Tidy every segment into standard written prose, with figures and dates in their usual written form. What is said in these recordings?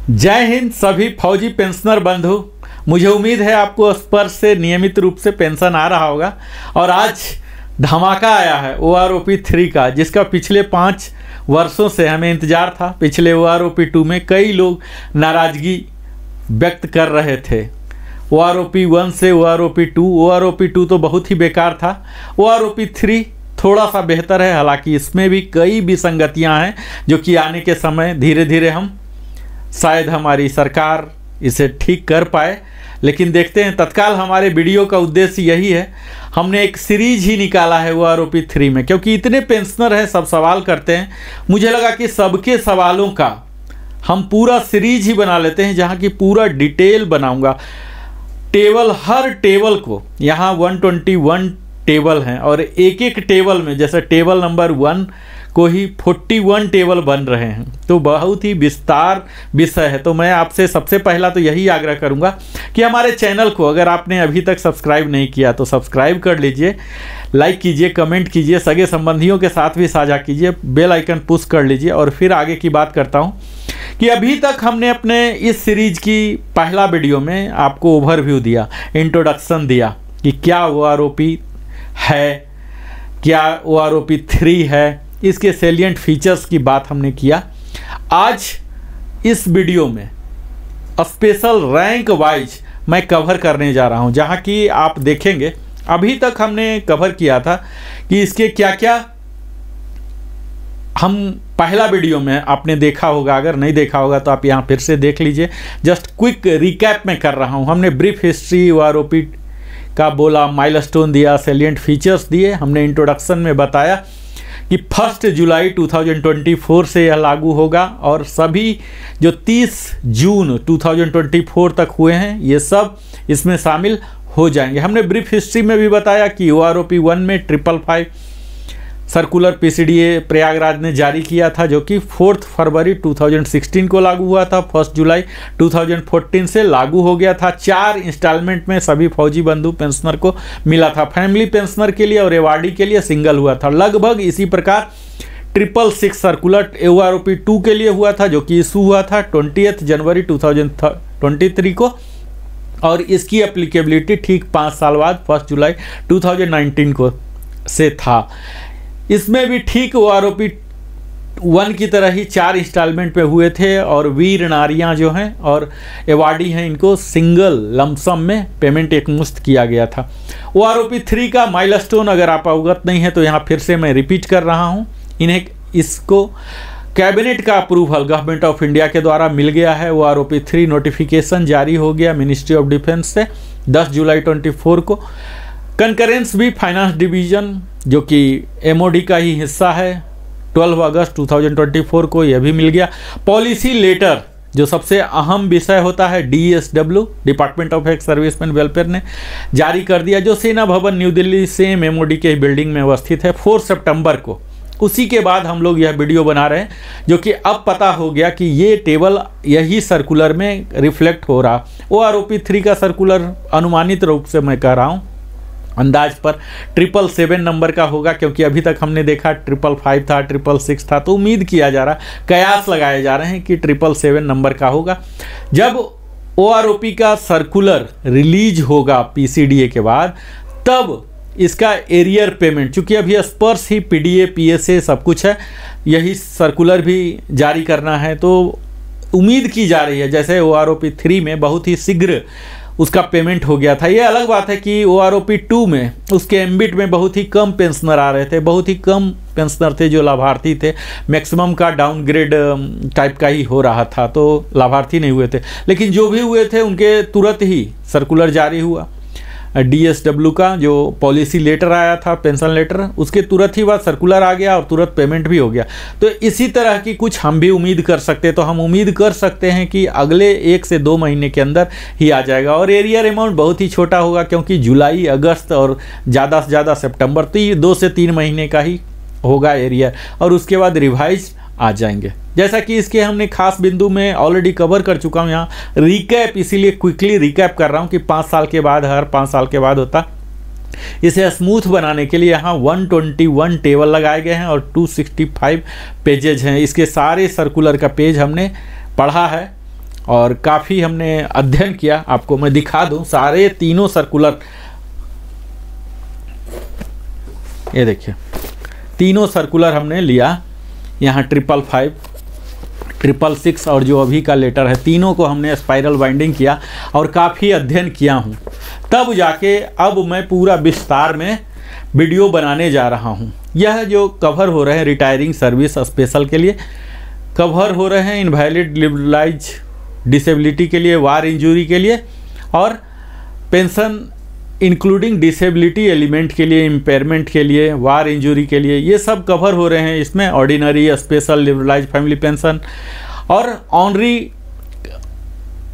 जय हिंद सभी फौजी पेंशनर बंधु। मुझे उम्मीद है आपको स्पर्श से नियमित रूप से पेंशन आ रहा होगा और आज धमाका आया है OROP 3 का, जिसका पिछले 5 वर्षों से हमें इंतज़ार था। पिछले OROP 2 में कई लोग नाराज़गी व्यक्त कर रहे थे। OROP 1 से OROP 2, OROP 2 तो बहुत ही बेकार था। OROP 3 थोड़ा सा बेहतर है, हालांकि इसमें भी कई विसंगतियां हैं जो कि आने के समय धीरे धीरे हम शायद हमारी सरकार इसे ठीक कर पाए। लेकिन देखते हैं। तत्काल हमारे वीडियो का उद्देश्य यही है, हमने एक सीरीज ही निकाला है OROP 3 में, क्योंकि इतने पेंशनर हैं, सब सवाल करते हैं। मुझे लगा कि सबके सवालों का हम पूरा सीरीज ही बना लेते हैं, जहाँ की पूरा डिटेल बनाऊंगा। टेबल, हर टेबल को, यहाँ 121 टेबल हैं और एक एक टेबल में, जैसे टेबल नंबर 1 को ही 41 टेबल बन रहे हैं, तो बहुत ही विस्तार विषय है। तो मैं आपसे सबसे पहला तो यही आग्रह करूंगा कि हमारे चैनल को अगर आपने अभी तक सब्सक्राइब नहीं किया तो सब्सक्राइब कर लीजिए, लाइक कीजिए, कमेंट कीजिए, सगे संबंधियों के साथ भी साझा कीजिए, बेल आइकन पुश कर लीजिए। और फिर आगे की बात करता हूं कि अभी तक हमने अपने इस सीरीज की पहला वीडियो में आपको ओवरव्यू दिया, इंट्रोडक्शन दिया कि क्या OROP है, क्या OROP 3 है, इसके सेलिएंट फीचर्स की बात हमने किया। आज इस वीडियो में स्पेशल रैंक वाइज मैं कवर करने जा रहा हूं, जहां कि आप देखेंगे अभी तक हमने कवर किया था कि इसके क्या क्या, हम पहला वीडियो में आपने देखा होगा, अगर नहीं देखा होगा तो आप यहां फिर से देख लीजिए। जस्ट क्विक रिकैप में कर रहा हूं। हमने ब्रीफ हिस्ट्री OROP का बोला, माइलस्टोन दिया, सेलिएंट फीचर्स दिए। हमने इंट्रोडक्शन में बताया कि 1 जुलाई 2024 से यह लागू होगा और सभी जो 30 जून 2024 तक हुए हैं ये सब इसमें शामिल हो जाएंगे। हमने ब्रीफ हिस्ट्री में भी बताया कि OROP 1 में 555 सर्कुलर PCDA प्रयागराज ने जारी किया था, जो कि 4 फरवरी 2016 को लागू हुआ था। 1 जुलाई 2014 से लागू हो गया था। 4 इंस्टॉलमेंट में सभी फौजी बंधु पेंशनर को मिला था। फैमिली पेंशनर के लिए और एवार्डी के लिए सिंगल हुआ था। लगभग इसी प्रकार 666 सर्कुलर OROP 2 के लिए हुआ था, जो कि इशू हुआ था 20 जनवरी 2023 को, और इसकी एप्लीकेबिलिटी ठीक 5 साल बाद 1 जुलाई 2019 को से था। इसमें भी ठीक OROP 1 की तरह ही 4 इंस्टॉलमेंट पे हुए थे और वीर नारियां जो हैं और एवार्डी हैं, इनको सिंगल लमसम में पेमेंट एकमुश्त किया गया था। OROP 3 का माइलस्टोन अगर आप अवगत नहीं है तो यहाँ फिर से मैं रिपीट कर रहा हूँ। इसको कैबिनेट का अप्रूवल गवर्नमेंट ऑफ इंडिया के द्वारा मिल गया है। OROP 3 नोटिफिकेशन जारी हो गया मिनिस्ट्री ऑफ डिफेंस से 10 जुलाई 24 को। कंकरेंस भी फाइनेंस डिवीजन, जो कि MOD का ही हिस्सा है, 12 अगस्त 2024 को यह भी मिल गया। पॉलिसी लेटर, जो सबसे अहम विषय होता है, DSW department of ex serviceman welfare ने जारी कर दिया, जो सेना भवन न्यू दिल्ली सेम MOD के बिल्डिंग में अवस्थित है, 4 सितंबर को। उसी के बाद हम लोग यह वीडियो बना रहे हैं, जो कि अब पता हो गया कि ये टेबल यही सर्कुलर में रिफ्लेक्ट हो रहा। OROP 3 का सर्कुलर अनुमानित रूप से मैं कह रहा हूँ, अंदाज पर 777 नंबर का होगा, क्योंकि अभी तक हमने देखा 555 था, 666 था, तो उम्मीद किया जा रहा, कयास लगाए जा रहे हैं कि 777 नंबर का होगा। जब OROP का सर्कुलर रिलीज होगा PCDA के बाद, तब इसका एरियर पेमेंट, चूँकि अभी स्पर्श ही PDA PSA सब कुछ है, यही सर्कुलर भी जारी करना है, तो उम्मीद की जा रही है जैसे OROP 3 में बहुत ही शीघ्र उसका पेमेंट हो गया था। ये अलग बात है कि OROP 2 में उसके एम्बिट में बहुत ही कम पेंशनर आ रहे थे, बहुत ही कम पेंशनर थे जो लाभार्थी थे, मैक्सिमम का डाउनग्रेड टाइप का ही हो रहा था, तो लाभार्थी नहीं हुए थे। लेकिन जो भी हुए थे उनके तुरंत ही सर्कुलर जारी हुआ। DSW का जो पॉलिसी लेटर आया था, पेंशन लेटर, उसके तुरंत ही बाद सर्कुलर आ गया और तुरंत पेमेंट भी हो गया। तो इसी तरह की कुछ हम भी उम्मीद कर सकते हैं। तो हम उम्मीद कर सकते हैं कि अगले 1 से 2 महीने के अंदर ही आ जाएगा। और एरियर अमाउंट बहुत ही छोटा होगा, क्योंकि जुलाई, अगस्त और ज़्यादा से ज़्यादा सितंबर, तो ये 2 से 3 महीने का ही होगा एरियर, और उसके बाद रिवाइज आ जाएंगे। जैसा कि इसके हमने खास बिंदु में ऑलरेडी कवर कर चुका हूँ, यहाँ रिकैप, इसीलिए क्विकली रिकैप कर रहा हूँ कि 5 साल के बाद, हर 5 साल के बाद होता। इसे स्मूथ बनाने के लिए यहाँ 121 टेबल लगाए गए हैं और 265 पेजेज हैं। इसके सारे सर्कुलर का पेज हमने पढ़ा है और काफ़ी हमने अध्ययन किया। आपको मैं दिखा दूं सारे तीनों सर्कुलर, ये देखिए तीनों सर्कुलर हमने लिया, यहाँ 555, 666 और जो अभी का लेटर है, तीनों को हमने स्पाइरल बाइंडिंग किया और काफ़ी अध्ययन किया हूँ। तब जाके अब मैं पूरा विस्तार में वीडियो बनाने जा रहा हूँ। यह जो कवर हो रहे हैं रिटायरिंग सर्विस स्पेशल के लिए, कवर हो रहे हैं इनवैलिड लिबरलाइज डिसेबिलिटी के लिए, वार इंजरी के लिए, और पेंशन इंक्लूडिंग डिसेबिलिटी एलिमेंट के लिए, इम्पेयरमेंट के लिए, वार इंजरी के लिए, ये सब कवर हो रहे हैं इसमें। Ordinary, special, liberalise family pension और ऑनरी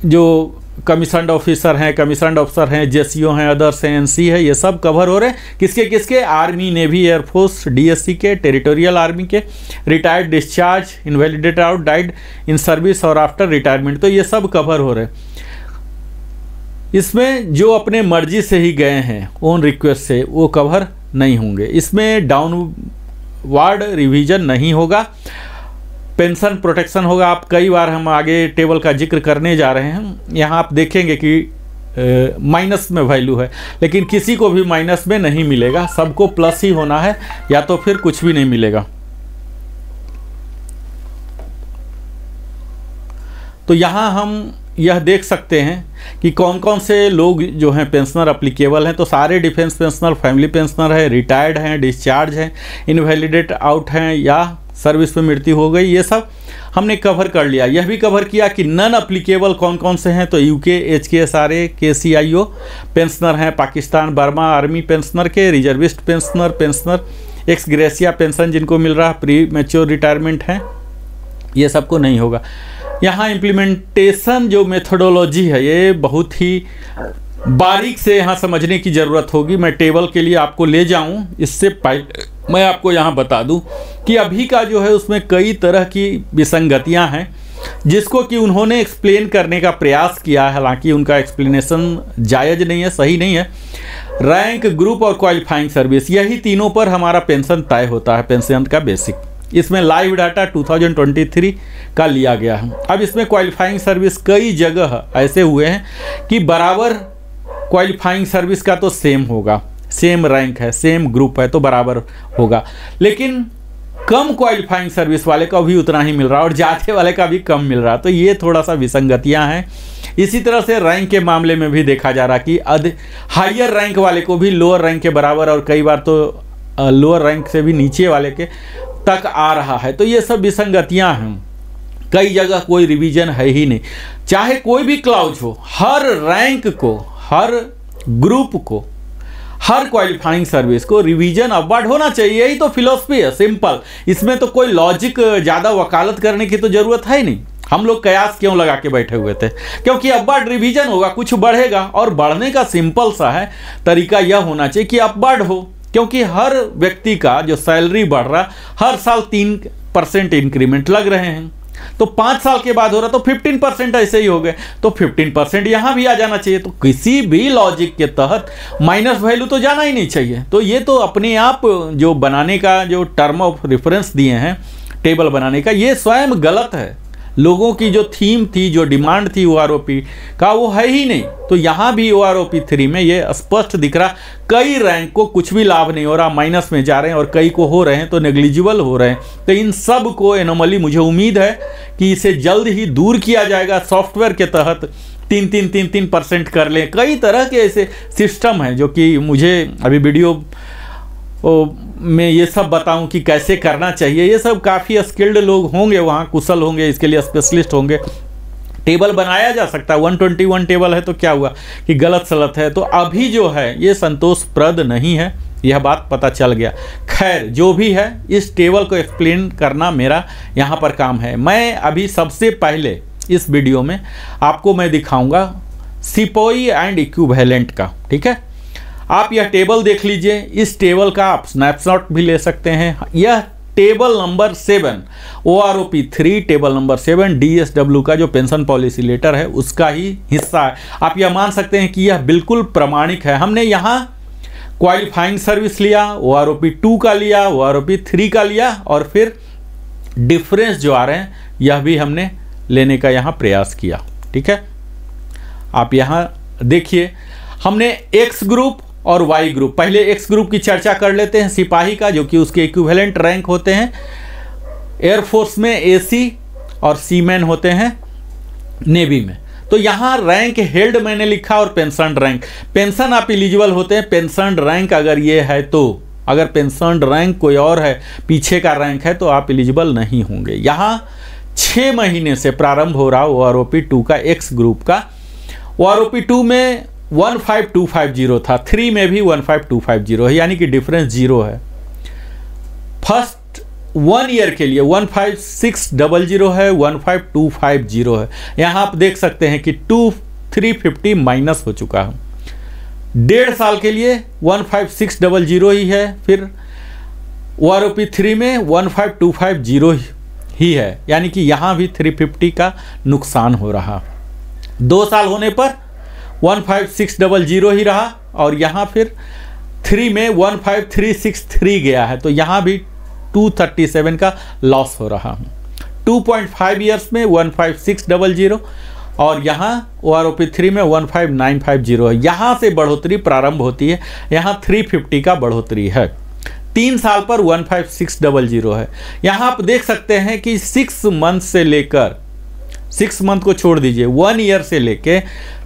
जो कमीशन्ड ऑफिसर हैं, कमीशन्ड अफसर हैं, जेसीओ हैं, अदर्स हैं, एनसी है, ये सब कवर हो रहे हैं। किसके किसके? आर्मी, नेवी, एयरफोर्स, डीएससी के, टेरिटोरियल आर्मी के, retired, discharge, invalidate out, died in service और आफ्टर रिटायरमेंट, तो ये सब कवर हो रहे हैं। इसमें जो अपने मर्जी से ही गए हैं ओन रिक्वेस्ट से, वो कवर नहीं होंगे। इसमें डाउनवार्ड रिवीजन नहीं होगा, पेंशन प्रोटेक्शन होगा। आप कई बार हम आगे टेबल का जिक्र करने जा रहे हैं, यहाँ आप देखेंगे कि माइनस में वैल्यू है, लेकिन किसी को भी माइनस में नहीं मिलेगा, सबको प्लस ही होना है, या तो फिर कुछ भी नहीं मिलेगा। तो यहाँ हम यह देख सकते हैं कि कौन कौन से लोग जो हैं पेंशनर अप्लीकेबल हैं। तो सारे डिफेंस पेंशनर, फैमिली पेंशनर है, रिटायर्ड हैं, डिस्चार्ज हैं, इनवैलिडेट आउट हैं या सर्विस में मृत्यु हो गई, ये सब हमने कवर कर लिया। यह भी कवर किया कि नन अप्लीकेबल कौन कौन से हैं। तो यूके, HKSRA, KCIO पेंशनर हैं, पाकिस्तान बर्मा आर्मी पेंशनर के, reservist pensioner, x gratia pension जिनको मिल रहा, प्री मैच्योर रिटायरमेंट हैं, ये सबको नहीं होगा। यहाँ इम्प्लीमेंटेशन जो मेथोडोलॉजी है, ये बहुत ही बारीक से यहाँ समझने की ज़रूरत होगी। मैं टेबल के लिए आपको ले जाऊँ, इससे पहले मैं आपको यहाँ बता दूँ कि अभी का जो है उसमें कई तरह की विसंगतियाँ हैं, जिसको कि उन्होंने एक्सप्लेन करने का प्रयास किया है। हालांकि उनका एक्सप्लेनेशन जायज़ नहीं है, सही नहीं है। रैंक, ग्रुप और क्वालिफाइंग सर्विस, यही तीनों पर हमारा पेंशन तय होता है, पेंशन का बेसिक। इसमें लाइव डाटा 2023 का लिया गया है। अब इसमें क्वालिफाइंग सर्विस कई जगह ऐसे हुए हैं कि बराबर क्वालिफाइंग सर्विस का तो सेम होगा, सेम रैंक है, सेम ग्रुप है तो बराबर होगा, लेकिन कम क्वालिफाइंग सर्विस वाले का भी उतना ही मिल रहा है और ज़्यादा वाले का भी कम मिल रहा है। तो ये थोड़ा सा विसंगतियां हैं। इसी तरह से रैंक के मामले में भी देखा जा रहा कि हायर रैंक वाले को भी लोअर रैंक के बराबर और कई बार तो लोअर रैंक से भी नीचे वाले के तक आ रहा है। तो ये सब विसंगतियां हैं। कई जगह कोई रिवीजन है ही नहीं, चाहे कोई भी क्लाउज हो, हर रैंक को, हर ग्रुप को, हर क्वालिफाइंग सर्विस को रिवीजन अपवर्ड होना चाहिए। यही तो फिलॉसफी है, सिंपल। इसमें तो कोई लॉजिक ज़्यादा वकालत करने की तो ज़रूरत है ही नहीं। हम लोग कयास क्यों लगा के बैठे हुए थे? क्योंकि अपवर्ड रिवीजन होगा, कुछ बढ़ेगा, और बढ़ने का सिंपल सा है तरीका यह होना चाहिए कि अपवर्ड हो, क्योंकि हर व्यक्ति का जो सैलरी बढ़ रहा, हर साल 3% इंक्रीमेंट लग रहे हैं, तो 5 साल के बाद हो रहा तो 15% ऐसे ही हो गए, तो 15% यहाँ भी आ जाना चाहिए। तो किसी भी लॉजिक के तहत माइनस वैल्यू तो जाना ही नहीं चाहिए। तो ये तो अपने आप जो बनाने का जो टर्म ऑफ रेफरेंस दिए हैं टेबल बनाने का, ये स्वयं गलत है। लोगों की जो थीम थी, जो डिमांड थी OROP का, वो है ही नहीं। तो यहाँ भी OROP 3 में ये स्पष्ट दिख रहा, कई रैंक को कुछ भी लाभ नहीं हो रहा, माइनस में जा रहे हैं, और कई को हो रहे हैं तो नेग्लिजिबल हो रहे हैं। तो इन सब को एनोमली मुझे उम्मीद है कि इसे जल्द ही दूर किया जाएगा। सॉफ्टवेयर के तहत 3% कर लें। कई तरह के ऐसे सिस्टम हैं जो कि मुझे अभी वीडियो में ये सब बताऊं कि कैसे करना चाहिए। ये सब काफ़ी स्किल्ड लोग होंगे वहाँ, कुशल होंगे, इसके लिए स्पेशलिस्ट होंगे। टेबल बनाया जा सकता है, 121 टेबल है तो क्या हुआ कि गलत सलत है। तो अभी जो है ये संतोषप्रद नहीं है, यह बात पता चल गया। खैर जो भी है, इस टेबल को एक्सप्लेन करना मेरा यहाँ पर काम है। मैं अभी सबसे पहले इस वीडियो में आपको मैं दिखाऊँगा सिपोई एंड इक्विवेलेंट का, ठीक है। आप यह टेबल देख लीजिए। इस टेबल का आप स्नैपशॉट भी ले सकते हैं। यह table number 7 OROP 3 table number 7 DSW का जो पेंशन पॉलिसी लेटर है उसका ही हिस्सा है। आप यह मान सकते हैं कि यह बिल्कुल प्रमाणिक है। हमने यहाँ क्वालिफाइंग सर्विस लिया, OROP 2 का लिया, OROP 3 का लिया, और फिर डिफरेंस जो आ रहे हैं यह भी हमने लेने का यहाँ प्रयास किया। ठीक है, आप यहाँ देखिए हमने एक्स ग्रुप और वाई ग्रुप, पहले एक्स ग्रुप की चर्चा कर लेते हैं, सिपाही का, जो कि उसके इक्विवेलेंट रैंक होते हैं एयरफोर्स में एसी और सीमैन होते हैं नेवी में। तो यहाँ रैंक हेल्ड मैंने लिखा और पेंशन रैंक, पेंशन आप एलिजिबल होते हैं, पेंशन रैंक अगर ये है तो, अगर पेंशन रैंक कोई और है, पीछे का रैंक है, तो आप एलिजिबल नहीं होंगे। यहाँ 6 महीने से प्रारंभ हो रहा OROP 2 का एक्स ग्रुप का। OROP 2 में 15250 था, 3 में भी 15250 है, यानी कि डिफरेंस 0 है। फर्स्ट 1 ईयर के लिए 15600 है, 15250 है। यहाँ आप देख सकते हैं कि 350 माइनस हो चुका है। 1.5 साल के लिए 15600 ही है, फिर OROP 3 में 15250 ही है, यानी कि यहाँ भी 350 का नुकसान हो रहा। 2 साल होने पर 15600 ही रहा, और यहाँ फिर 3 में 15363 गया है, तो यहाँ भी 237 का लॉस हो रहा है। 2.5 ईयर्स में 15600 और यहाँ OROP 3 में 15950 है। यहाँ से बढ़ोतरी प्रारंभ होती है, यहाँ 350 का बढ़ोतरी है। 3 साल पर 15600 है। यहाँ आप देख सकते हैं कि 6 मंथ से लेकर, 6 मंथ को छोड़ दीजिए, 1 ईयर से लेके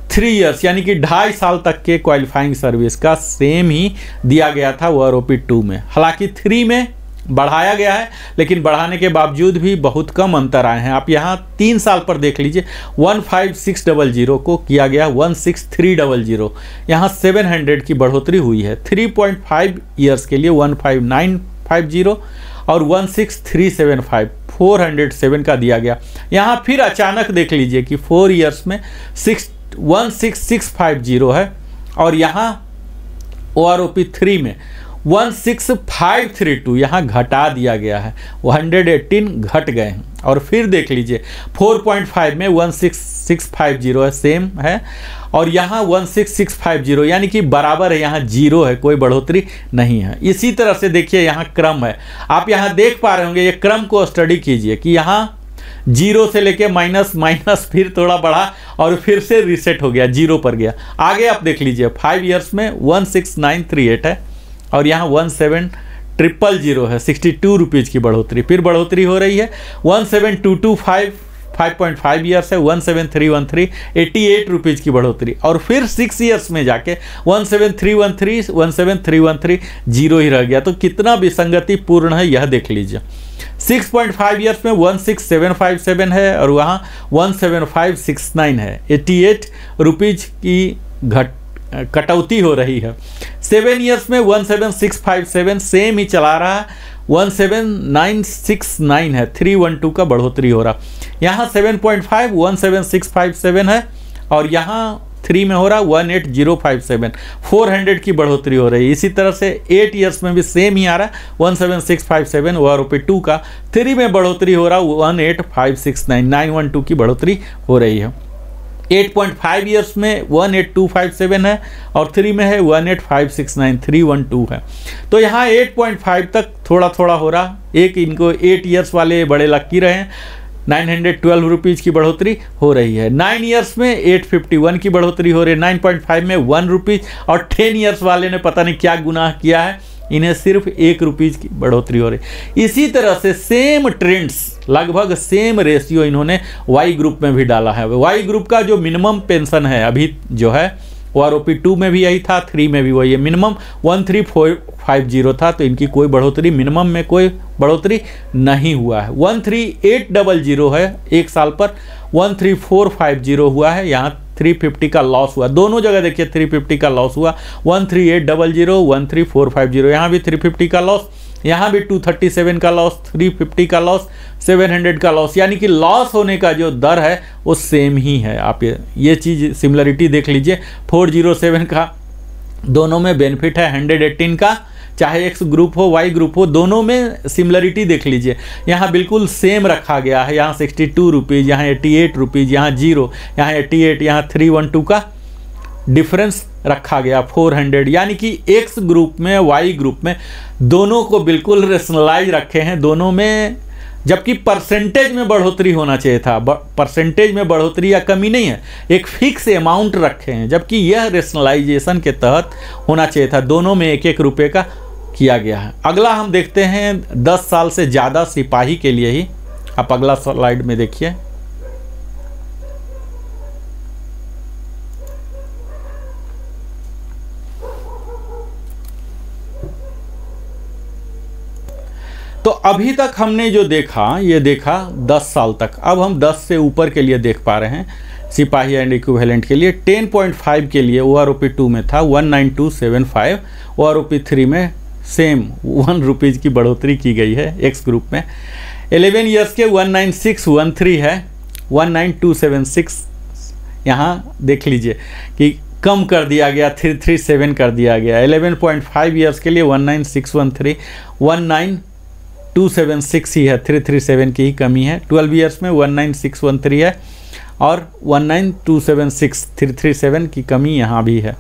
3 ईयर्स यानी कि 2.5 साल तक के क्वालिफाइंग सर्विस का सेम ही दिया गया था OROP 2 में। हालांकि 3 में बढ़ाया गया है, लेकिन बढ़ाने के बावजूद भी बहुत कम अंतर आए हैं। आप यहाँ 3 साल पर देख लीजिए, 15600 को किया गया 16300, यहाँ 700 की बढ़ोतरी हुई है। 3.5 ईयर्स के लिए 15950 और 16375, 407 का दिया गया। यहाँ फिर अचानक देख लीजिए कि 4 ईयर्स में 16650 है, और यहाँ OROP 3 में 16532 यहाँ घटा दिया गया है, 118 घट गए हैं। और फिर देख लीजिए 4.5 में 16650 है, सेम है, और यहाँ 16650 यानी कि बराबर है, यहाँ 0 है, कोई बढ़ोतरी नहीं है। इसी तरह से देखिए यहाँ क्रम है, आप यहाँ देख पा रहे होंगे, ये क्रम को स्टडी कीजिए कि यहाँ 0 से लेके माइनस माइनस, फिर थोड़ा बढ़ा और फिर से रीसेट हो गया, 0 पर गया। आगे आप देख लीजिए 5 ईयर्स में 16938 है, और यहाँ 17000 है, 62 रुपीज़ की बढ़ोतरी। फिर बढ़ोतरी हो रही है 17225, 5.5 ईयर्स है 17313, 88 रुपीज़ की बढ़ोतरी। और फिर 6 ईयर्स में जाके 17313, 17313, 0 ही रह गया। तो कितना विसंगति पूर्ण है यह देख लीजिए। 6.5 ईयर्स में 16757 है, और वहाँ 17569 है, 88 रुपीज़ की कटौती हो रही है। 7 ईयर्स में 17657 सेम ही चला रहा है, 17969 है, 312 का बढ़ोतरी हो रहा। यहाँ 7.5 17657 है, और यहाँ 3 में हो रहा 18057, 400 की बढ़ोतरी हो रही है। इसी तरह से 8 ईयर्स में भी सेम ही आ रहा है, 17657 OROP 2 का। 3 में बढ़ोतरी हो रहा 18569, 912 की बढ़ोतरी हो रही है। 8.5 ईयर्स में 18257 है, और 3 में है 18569, 312 है। तो यहाँ 8.5 तक थोड़ा थोड़ा हो रहा। एक इनको 8 ईयर्स वाले बड़े लकी रहे हैं, 912 रुपीज़ की बढ़ोतरी हो रही है। 9 ईयर्स में 851 की बढ़ोतरी हो रही है, 9.5 में 1 रुपीज़, और 10 ईयर्स वाले ने पता नहीं क्या गुनाह किया है, इन्हें सिर्फ 1 रुपीज़ की बढ़ोतरी हो रही। इसी तरह से सेम ट्रेंड्स, लगभग सेम रेशियो इन्होंने वाई ग्रुप में भी डाला है। वाई ग्रुप का जो मिनिमम पेंशन है अभी जो है, OROP 2 में भी यही था, 3 में भी वही है, मिनिमम 13450 था, तो इनकी कोई बढ़ोतरी, मिनिमम में कोई बढ़ोतरी नहीं हुआ है। 13800 है, 1 साल पर 13450 हुआ है, यहाँ 350 का लॉस हुआ। दोनों जगह देखिए 350 का लॉस हुआ, 13800, 13450, यहाँ भी 350 का लॉस, यहाँ भी 237 का लॉस, 350 का लॉस, 700 का लॉस, यानी कि लॉस होने का जो दर है वो सेम ही है। आप ये चीज़ सिमिलरिटी देख लीजिए। 407 का दोनों में बेनिफिट है, 118 का, चाहे एक्स ग्रुप हो वाई ग्रुप हो, दोनों में सिमिलरिटी देख लीजिए। यहाँ बिल्कुल सेम रखा गया है, यहाँ 62 रुपीज़, यहाँ 88 रुपीज़, यहाँ 0, यहाँ 88, यहाँ 312 का डिफरेंस रखा गया 400, यानी कि एक्स ग्रुप में वाई ग्रुप में दोनों को बिल्कुल रेशनलाइज रखे हैं। दोनों में जबकि परसेंटेज में बढ़ोतरी होना चाहिए था। परसेंटेज में बढ़ोतरी या कमी नहीं है, एक फिक्स अमाउंट रखे हैं, जबकि यह रेशनलाइजेशन के तहत होना चाहिए था। दोनों में 1-1 रुपये का किया गया है। अगला हम देखते हैं 10 साल से ज़्यादा सिपाही के लिए ही। आप अगला स्लाइड में देखिए। तो अभी तक हमने जो देखा, ये देखा 10 साल तक। अब हम 10 से ऊपर के लिए देख पा रहे हैं सिपाही एंड इक्विवेलेंट के लिए। 10.5 के लिए OROP 2 में था 19275, OROP 3 में सेम 1 रुपीज़ की बढ़ोतरी की गई है एक्स ग्रुप में। 11 ईयर्स के 19613 है, 19276 यहाँ देख लीजिए कि कम कर दिया गया, 337 कर दिया गया। 11.5 ईयर्स के लिए 19613, 19276 ही है, 337 की ही कमी है। 12 ईयर्स में 19613 है और 19276, 337 की कमी यहाँ भी है।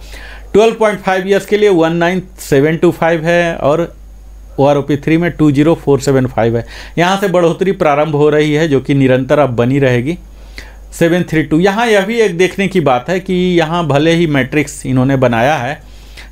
12.5 ईयर्स के लिए 19725 है और OROP 3 में 20475 है। यहाँ से बढ़ोतरी प्रारंभ हो रही है जो कि निरंतर अब बनी रहेगी। 732 यहाँ यह भी एक देखने की बात है कि यहाँ भले ही मैट्रिक्स इन्होंने बनाया है,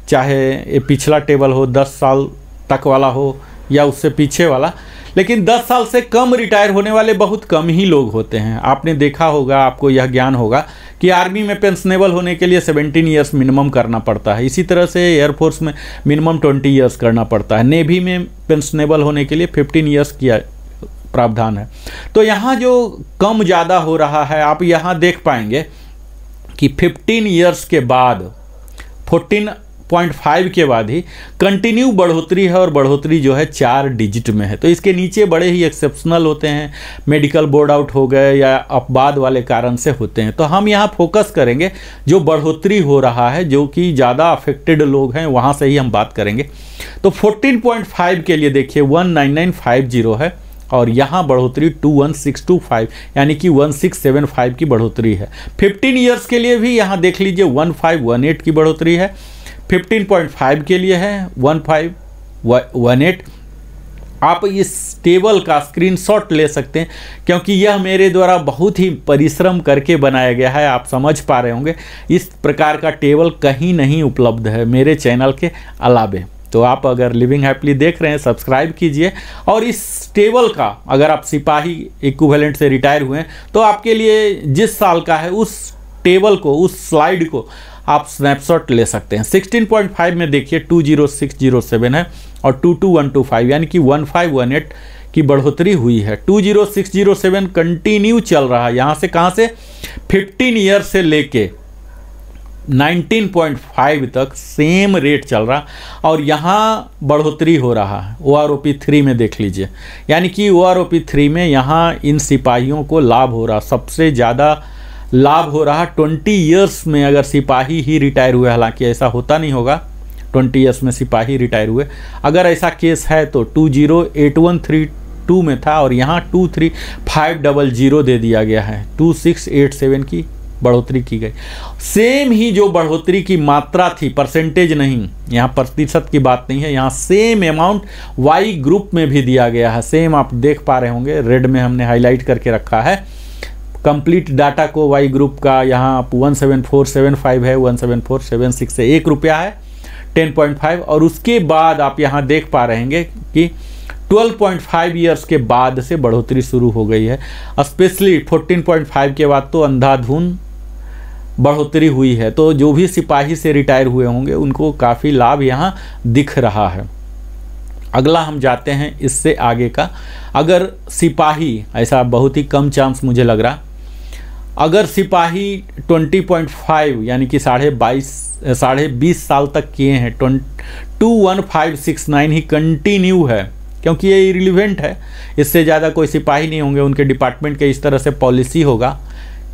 चाहे ये पिछला टेबल हो 10 साल तक वाला हो या उससे पीछे वाला, लेकिन 10 साल से कम रिटायर होने वाले बहुत कम ही लोग होते हैं। आपने देखा होगा, आपको यह ज्ञान होगा कि आर्मी में पेंशनेबल होने के लिए 17 ईयर्स मिनिमम करना पड़ता है। इसी तरह से एयरफोर्स में मिनिमम 20 ईयर्स करना पड़ता है। नेवी में पेंशनेबल होने के लिए 15 ईयर्स किया प्रावधान है। तो यहाँ जो कम ज़्यादा हो रहा है, आप यहाँ देख पाएंगे कि 15 ईयर्स के बाद 14.5 के बाद ही कंटिन्यू बढ़ोतरी है और बढ़ोतरी जो है 4 डिजिट में है। तो इसके नीचे बड़े ही एक्सेप्शनल होते हैं, मेडिकल बोर्ड आउट हो गए या अपवाद वाले कारण से होते हैं। तो हम यहाँ फोकस करेंगे जो बढ़ोतरी हो रहा है, जो कि ज़्यादा अफेक्टेड लोग हैं, वहाँ से ही हम बात करेंगे। तो 14.5 के लिए देखिए 19950 है और यहाँ बढ़ोतरी 21625 यानी कि 1675 की बढ़ोतरी है। 15 ईयर्स के लिए भी यहाँ देख लीजिए 1518 की बढ़ोतरी है। 15.5 के लिए है 1518। आप इस टेबल का स्क्रीनशॉट ले सकते हैं क्योंकि यह मेरे द्वारा बहुत ही परिश्रम करके बनाया गया है। आप समझ पा रहे होंगे, इस प्रकार का टेबल कहीं नहीं उपलब्ध है मेरे चैनल के अलावे। तो आप अगर लिविंग हैप्पीली देख रहे हैं, सब्सक्राइब कीजिए। और इस टेबल का अगर आप सिपाही इक्विवेलेंट से रिटायर हुए हैं तो आपके लिए जिस साल का है उस टेबल को, उस स्लाइड को आप स्नैपशॉट ले सकते हैं। 16.5 में देखिए 20607 है और 22125 यानी कि 1518 की बढ़ोतरी हुई है। 20607 कंटिन्यू चल रहा है। यहाँ से कहाँ से 15 ईयर से लेके 19.5 तक सेम रेट चल रहा और यहाँ बढ़ोतरी हो रहा है। OROP 3 में देख लीजिए, यानी कि OROP 3 में यहाँ इन सिपाहियों को लाभ हो रहा, सबसे ज़्यादा लाभ हो रहा 20 ईयर्स में। अगर सिपाही ही रिटायर हुए, हालांकि ऐसा होता नहीं होगा, 20 ईयर्स में सिपाही रिटायर हुए, अगर ऐसा केस है तो 2083132 में था और यहाँ 23500 दे दिया गया है। 2687 की बढ़ोतरी की गई। सेम ही जो बढ़ोतरी की मात्रा थी, परसेंटेज नहीं, यहाँ प्रतिशत की बात नहीं है, यहाँ सेम अमाउंट वाई ग्रुप में भी दिया गया है। सेम आप देख पा रहे होंगे, रेड में हमने हाईलाइट करके रखा है कंप्लीट डाटा को। वाई ग्रुप का यहाँ 17475 है, 17476 से 1 रुपया है 10.5। और उसके बाद आप यहाँ देख पा रहे हैं कि 12.5 ईयर्स के बाद से बढ़ोतरी शुरू हो गई है। स्पेशली 14.5 के बाद तो अंधाधुन बढ़ोतरी हुई है। तो जो भी सिपाही से रिटायर हुए होंगे उनको काफ़ी लाभ यहाँ दिख रहा है। अगला हम जाते हैं इससे आगे का। अगर सिपाही, ऐसा बहुत ही कम चांस मुझे लग रहा, अगर सिपाही 20.5 यानी कि 20.5 साल तक किए हैं, 21569 ही कंटिन्यू है, क्योंकि ये इरिलीवेंट है, इससे ज़्यादा कोई सिपाही नहीं होंगे। उनके डिपार्टमेंट के इस तरह से पॉलिसी होगा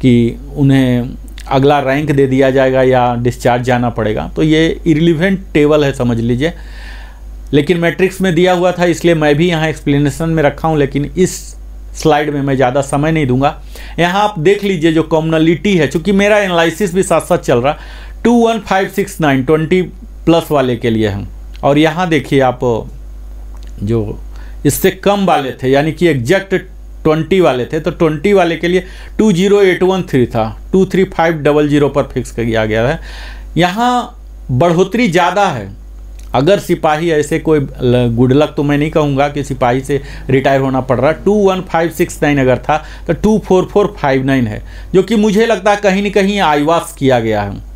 कि उन्हें अगला रैंक दे दिया जाएगा या डिस्चार्ज जाना पड़ेगा। तो ये इरिलीवेंट टेबल है, समझ लीजिए। लेकिन मैट्रिक्स में दिया हुआ था इसलिए मैं भी यहाँ एक्सप्लेनेशन में रखा हूँ, लेकिन इस स्लाइड में मैं ज़्यादा समय नहीं दूंगा। यहाँ आप देख लीजिए जो कॉमनलिटी है, चूँकि मेरा एनालिसिस भी साथ साथ चल रहा, 21569 20+ वाले के लिए है। और यहाँ देखिए आप जो इससे कम वाले थे, यानी कि एग्जैक्ट 20 वाले थे, तो 20 वाले के लिए 20813 था, 23500 पर फिक्स किया गया है। यहाँ बढ़ोतरी ज़्यादा है। अगर सिपाही ऐसे कोई गुड लक तो मैं नहीं कहूँगा कि सिपाही से रिटायर होना पड़ रहा, 21569 अगर था तो 24459 है, जो कि मुझे लगता है कहीं ना कहीं आईवास किया गया है।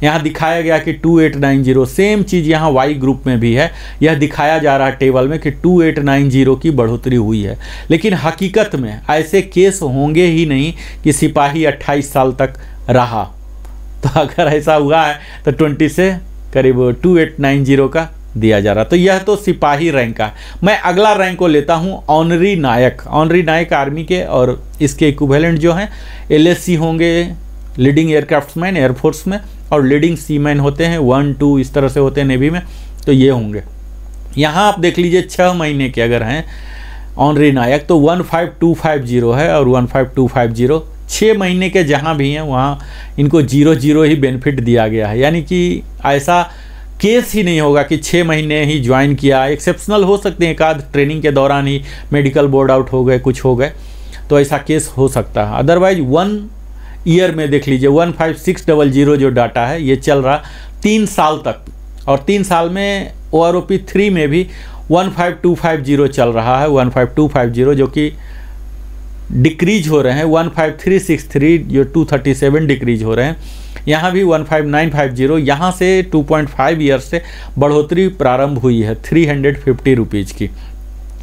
यहाँ दिखाया गया कि 2890, सेम चीज़ यहाँ वाई ग्रुप में भी है। यह दिखाया जा रहा है टेबल में कि 2890 की बढ़ोतरी हुई है, लेकिन हकीकत में ऐसे केस होंगे ही नहीं कि सिपाही 28 साल तक रहा। तो अगर ऐसा हुआ है तो 20 से करीब 2890 का दिया जा रहा। तो यह तो सिपाही रैंक का। मैं अगला रैंक को लेता हूँ ऑनरी नायक। ऑनरी नायक आर्मी के और इसके इक्विवेलेंट जो हैं LSC होंगे, लीडिंग एयरक्राफ्ट्समैन एयरफोर्स में, और लीडिंग सीमैन होते हैं 1, 2 इस तरह से होते हैं नेवी में। तो ये होंगे। यहाँ आप देख लीजिए 6 महीने के अगर हैं ऑनरी नायक तो 15250 है और 15250 6 महीने के जहाँ भी हैं वहाँ इनको 0 ही बेनिफिट दिया गया है। यानी कि ऐसा केस ही नहीं होगा कि 6 महीने ही ज्वाइन किया। एक्सेप्शनल हो सकते हैं, एक आध ट्रेनिंग के दौरान ही मेडिकल बोर्ड आउट हो गए, कुछ हो गए, तो ऐसा केस हो सकता है। अदरवाइज 1 ईयर में देख लीजिए 15600 जो डाटा है ये चल रहा 3 साल तक, और 3 साल में OROP 3 में भी 15250 चल रहा है, 15250 जो कि डिक्रीज हो रहे हैं। 15363 जो 237 डिक्रीज हो रहे हैं। यहाँ भी 15950, यहाँ से 2.5 ईयर्स से बढ़ोतरी प्रारंभ हुई है 350 रुपीज़ की,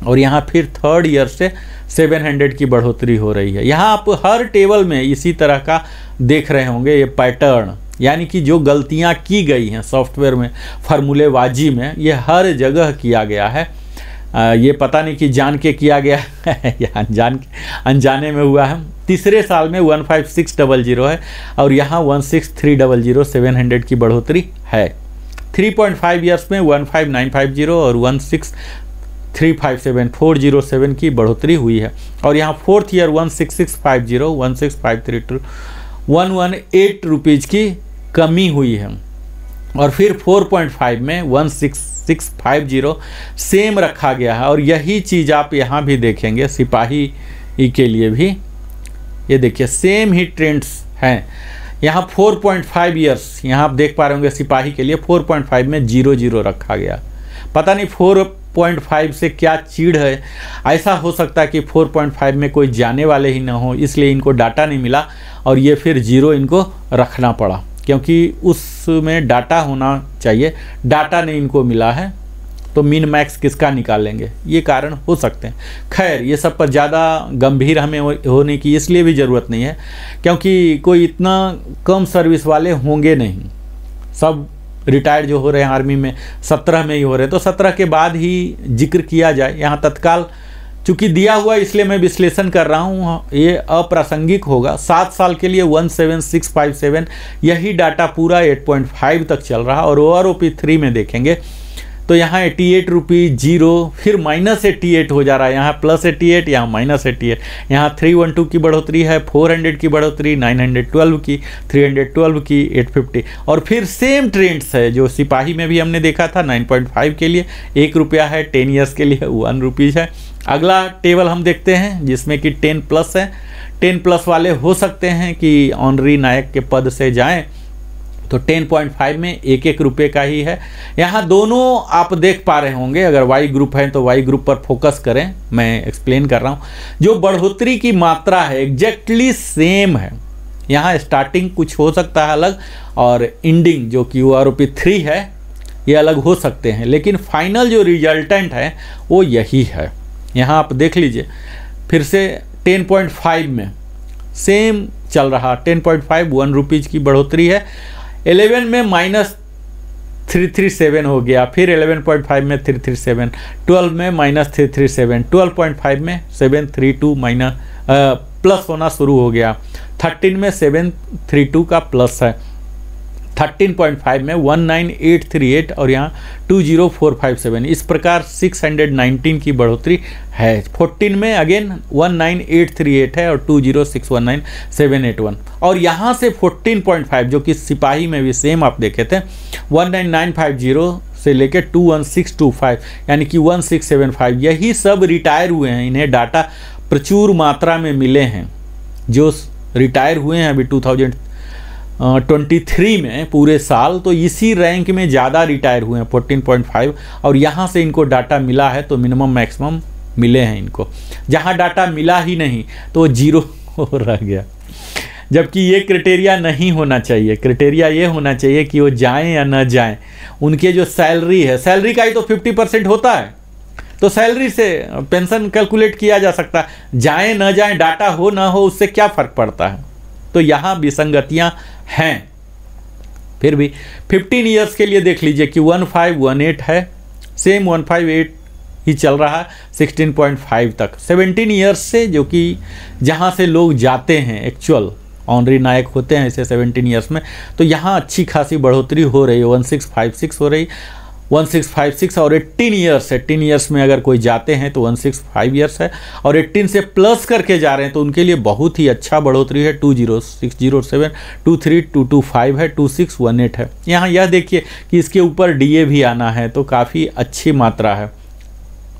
और यहाँ फिर 3rd ईयर से 700 की बढ़ोतरी हो रही है। यहाँ आप हर टेबल में इसी तरह का देख रहे होंगे ये पैटर्न, यानी कि जो गलतियाँ की गई हैं सॉफ्टवेयर में, फार्मूलेबाजी में, ये हर जगह किया गया है। ये पता नहीं कि जान के किया गया है या अनजाने में हुआ है। तीसरे साल में 15600 है और यहाँ 16300 700 की बढ़ोतरी है। 3.5 ईयर्स में 15950 और 16357 407 की बढ़ोतरी हुई है, और यहाँ 4th ईयर 16650 16532 118 रुपीज़ की कमी हुई है, और फिर 4.5 में 16650 सेम रखा गया है। और यही चीज़ आप यहाँ भी देखेंगे सिपाही के लिए भी, ये देखिए सेम ही ट्रेंड्स हैं। यहाँ 4.5 ईयर्स यहाँ आप देख पा रहे होंगे सिपाही के लिए 4.5 में 00 रखा गया। पता नहीं 4.5 से क्या चीड़ है, ऐसा हो सकता है कि 4.5 में कोई जाने वाले ही ना हो, इसलिए इनको डाटा नहीं मिला और ये फिर 0 इनको रखना पड़ा, क्योंकि उसमें डाटा होना चाहिए, डाटा नहीं इनको मिला है, तो मिन मैक्स किसका निकालेंगे, ये कारण हो सकते हैं। खैर ये सब पर ज़्यादा गंभीर हमें होने की इसलिए भी ज़रूरत नहीं है, क्योंकि कोई इतना कम सर्विस वाले होंगे नहीं। सब रिटायर्ड जो हो रहे हैं आर्मी में 17 में ही हो रहे हैं, तो 17 के बाद ही जिक्र किया जाए। यहाँ तत्काल चूँकि दिया हुआ इसलिए मैं विश्लेषण कर रहा हूँ, ये अप्रासंगिक होगा। 7 साल के लिए 17657 यही डाटा पूरा 8.5 तक चल रहा, और OROP 3 में देखेंगे तो यहाँ 88 रुपीज़ 0, फिर -88 हो जा रहा है, यहाँ +88, यहाँ -88, यहाँ 312 की बढ़ोतरी है, 400 की बढ़ोतरी, 912 की, 312 की, 850, और फिर सेम ट्रेंड्स है जो सिपाही में भी हमने देखा था। 9.5 के लिए 1 रुपया है, 10 ईयर्स के लिए 1 रुपीज़ है। अगला टेबल हम देखते हैं जिसमें कि 10+ है। 10+ वाले हो सकते हैं कि ऑनरी नायक के पद से जाएं, तो 10.5 में 1-1 रुपये का ही है। यहाँ दोनों आप देख पा रहे होंगे, अगर वाई ग्रुप है तो वाई ग्रुप पर फोकस करें, मैं एक्सप्लेन कर रहा हूँ। जो बढ़ोतरी की मात्रा है एग्जैक्टली सेम है। यहाँ स्टार्टिंग कुछ हो सकता है अलग, और एंडिंग जो कि OROP 3 है ये अलग हो सकते हैं, लेकिन फाइनल जो रिजल्टेंट है वो यही है। यहाँ आप देख लीजिए फिर से 10.5 में सेम चल रहा, 10.5 1 रुपीज़ की बढ़ोतरी है। 11 में -337 हो गया, फिर 11.5 में 337, 12 में -337, 12.5 में 732 प्लस होना शुरू हो गया, 13 में 732 का प्लस है, 13.5 में 19838 और यहाँ 20457, इस प्रकार 619 की बढ़ोतरी है। 14 में अगेन 19838 है और 20619 781, और यहाँ से 14.5 जो कि सिपाही में भी सेम आप देखे थे 19950 से लेकर 21625 यानी कि 1675, यही सब रिटायर हुए हैं। इन्हें डाटा प्रचुर मात्रा में मिले हैं। जो रिटायर हुए हैं अभी 2023 में पूरे साल, तो इसी रैंक में ज़्यादा रिटायर हुए हैं 14.5, और यहाँ से इनको डाटा मिला है तो मिनिमम मैक्सिमम मिले हैं इनको। जहाँ डाटा मिला ही नहीं तो 0 रह गया, जबकि ये क्राइटेरिया नहीं होना चाहिए। क्राइटेरिया ये होना चाहिए कि वो जाएं या न जाएं, उनके जो सैलरी है, सैलरी का ही तो 50% होता है, तो सैलरी से पेंशन कैलकुलेट किया जा सकता है। जाएं न जाएं, डाटा हो ना हो, उससे क्या फ़र्क पड़ता है। तो यहाँ विसंगतियाँ हैं। फिर भी 15 ईयर्स के लिए देख लीजिए कि 1518 है, सेम 158 ही चल रहा है 16.5 तक। 17 ईयर्स से, जो कि जहाँ से लोग जाते हैं एक्चुअल ऑनरी नायक होते हैं इसे 17 ईयर्स में, तो यहाँ अच्छी खासी बढ़ोतरी हो रही है, 1656 हो रही, 1656। और 18 ईयर्स में अगर कोई जाते हैं तो 165 ईयर्स है, और 18 से प्लस करके जा रहे हैं तो उनके लिए बहुत ही अच्छा बढ़ोतरी है। 20607, 23225 है, 2618 है। यहाँ यह देखिए कि इसके ऊपर DA भी आना है, तो काफ़ी अच्छी मात्रा है।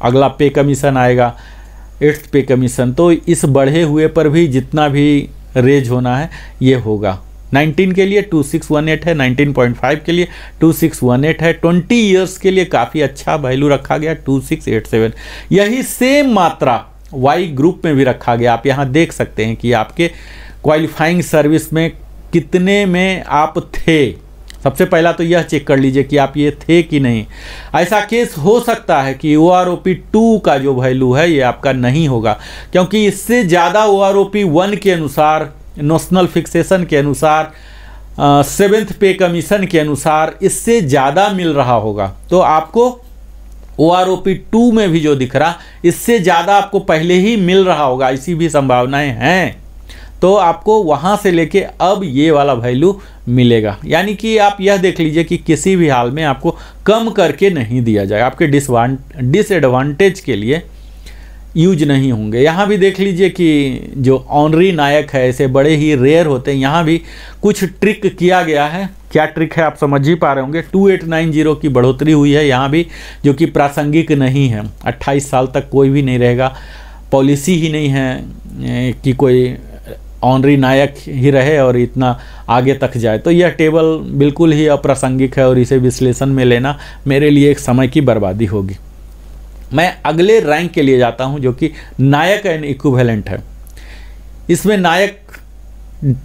अगला पे कमीशन आएगा, 8th पे कमीशन, तो इस बढ़े हुए पर भी जितना भी रेज होना है ये होगा। 19 के लिए 2618 है, 19.5 के लिए 2618 है, 20 ईयर्स के लिए काफ़ी अच्छा वैल्यू रखा गया 2687। यही सेम मात्रा वाई ग्रुप में भी रखा गया। आप यहाँ देख सकते हैं कि आपके क्वालिफाइंग सर्विस में कितने में आप थे। सबसे पहला तो यह चेक कर लीजिए कि आप ये थे कि नहीं। ऐसा केस हो सकता है कि OROP 2 का जो वैल्यू है ये आपका नहीं होगा, क्योंकि इससे ज़्यादा OROP 1 के अनुसार, नोशनल फिक्सेशन के अनुसार, 7th पे कमीशन के अनुसार इससे ज़्यादा मिल रहा होगा। तो आपको OROP 2 में भी जो दिख रहा, इससे ज़्यादा आपको पहले ही मिल रहा होगा, ऐसी भी संभावनाएं हैं। तो आपको वहाँ से लेके अब ये वाला वैल्यू मिलेगा। यानी कि आप यह देख लीजिए कि किसी भी हाल में आपको कम करके नहीं दिया जाए, आपके डिसएडवांटेज के लिए यूज नहीं होंगे। यहाँ भी देख लीजिए कि जो ऑनरी नायक है ऐसे बड़े ही रेयर होते हैं। यहाँ भी कुछ ट्रिक किया गया है। क्या ट्रिक है आप समझ ही पा रहे होंगे। 2890 की बढ़ोतरी हुई है यहाँ भी, जो कि प्रासंगिक नहीं है। 28 साल तक कोई भी नहीं रहेगा, पॉलिसी ही नहीं है कि कोई ऑनरी नायक ही रहे और इतना आगे तक जाए। तो यह टेबल बिल्कुल ही अप्रासंगिक है और इसे विश्लेषण में लेना मेरे लिए एक समय की बर्बादी होगी। मैं अगले रैंक के लिए जाता हूं, जो कि नायक एंड इक्विवेलेंट है। इसमें नायक